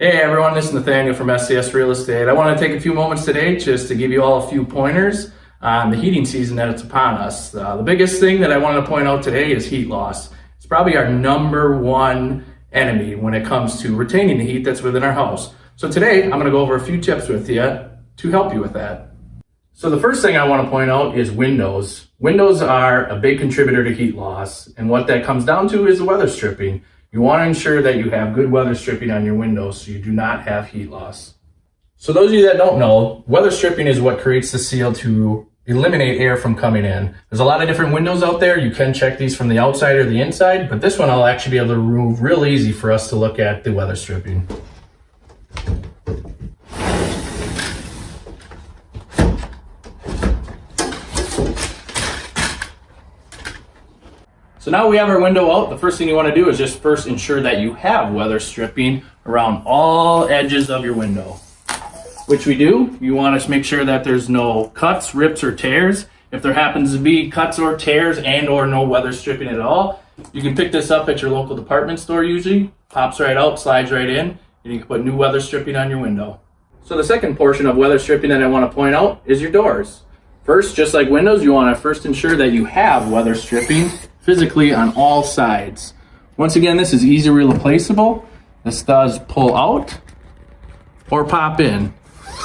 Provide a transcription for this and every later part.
Hey everyone, this is Nathanael from SCS Real Estate. I want to take a few moments today just to give you all a few pointers on the heating season that it's upon us. The biggest thing that I wanted to point out today is heat loss. It's probably our number one enemy when it comes to retaining the heat that's within our house. So today I'm going to go over a few tips with you to help you with that. So the first thing I want to point out is windows. Windows are a big contributor to heat loss, and what that comes down to is the weather stripping. You want to ensure that you have good weather stripping on your windows so you do not have heat loss. So those of you that don't know, weather stripping is what creates the seal to eliminate air from coming in. There's a lot of different windows out there. You can check these from the outside or the inside, but this one I'll actually be able to remove real easy for us to look at the weather stripping. So now we have our window out. The first thing you want to do is just first ensure that you have weather stripping around all edges of your window, which we do. You want to make sure that there's no cuts, rips, or tears. If there happens to be cuts or tears and or no weather stripping at all, you can pick this up at your local department store usually. Pops right out, slides right in, and you can put new weather stripping on your window. So the second portion of weather stripping that I want to point out is your doors. First, just like windows, you want to first ensure that you have weather stripping physically on all sides. Once again, this is easily replaceable. This does pull out or pop in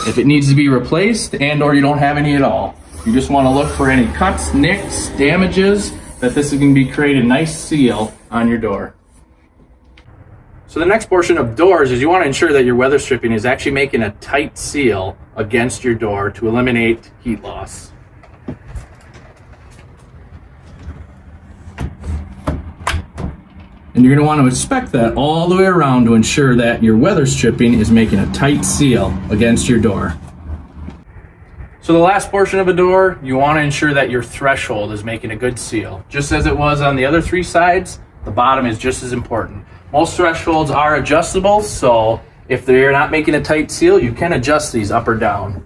if it needs to be replaced and or you don't have any at all. You just want to look for any cuts, nicks, damages, that this is going to create a nice seal on your door. So the next portion of doors is you want to ensure that your weather stripping is actually making a tight seal against your door to eliminate heat loss. And you're going to want to inspect that all the way around to ensure that your weather stripping is making a tight seal against your door. So the last portion of a door, you want to ensure that your threshold is making a good seal. Just as it was on the other three sides, the bottom is just as important. Most thresholds are adjustable, so if they're not making a tight seal, you can adjust these up or down.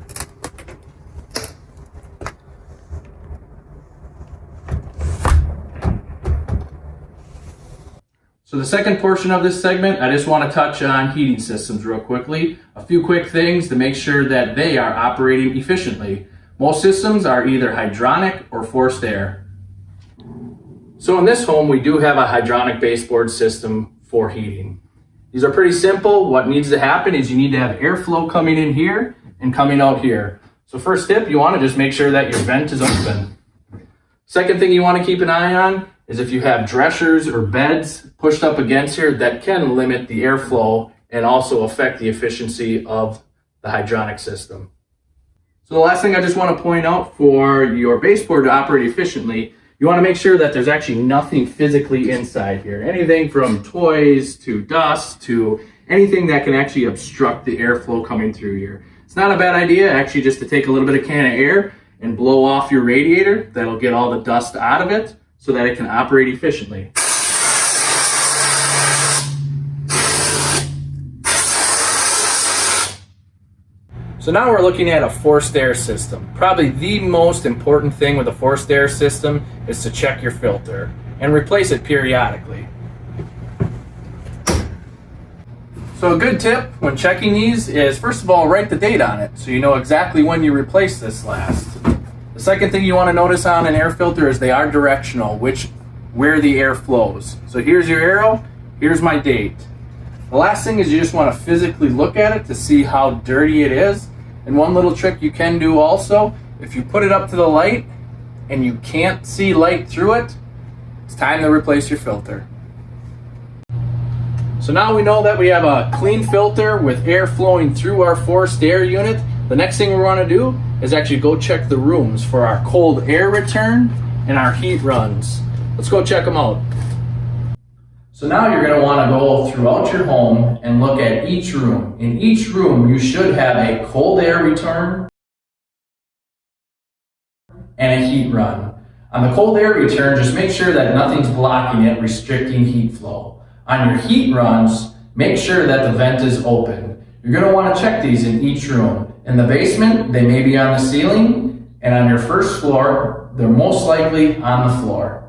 So the second portion of this segment, I just want to touch on heating systems real quickly. A few quick things to make sure that they are operating efficiently. Most systems are either hydronic or forced air. So in this home, we do have a hydronic baseboard system for heating. These are pretty simple. What needs to happen is you need to have airflow coming in here and coming out here. So first tip, you want to just make sure that your vent is open. Second thing you want to keep an eye on is if you have dressers or beds pushed up against here, that can limit the airflow and also affect the efficiency of the hydronic system. So the last thing I just want to point out for your baseboard to operate efficiently, you want to make sure that there's actually nothing physically inside here. Anything from toys to dust to anything that can actually obstruct the airflow coming through here. It's not a bad idea actually just to take a little bit of can of air and blow off your radiator. That'll get all the dust out of it so that it can operate efficiently. So now we're looking at a forced air system. Probably the most important thing with a forced air system is to check your filter and replace it periodically. So a good tip when checking these is, first of all, write the date on it so you know exactly when you replaced this last. The second thing you want to notice on an air filter is they are directional, where the air flows. So here's your arrow, here's my date. The last thing is you just want to physically look at it to see how dirty it is. And one little trick you can do also, if you put it up to the light and you can't see light through it, it's time to replace your filter. So now we know that we have a clean filter with air flowing through our forced air unit. The next thing we want to do is actually go check the rooms for our cold air return and our heat runs. Let's go check them out. So now you're going to want to go throughout your home and look at each room. In each room, you should have a cold air return and a heat run. On the cold air return, just make sure that nothing's blocking it, restricting heat flow. On your heat runs, make sure that the vent is open. You're going to want to check these in each room. In the basement, they may be on the ceiling, and on your first floor, they're most likely on the floor.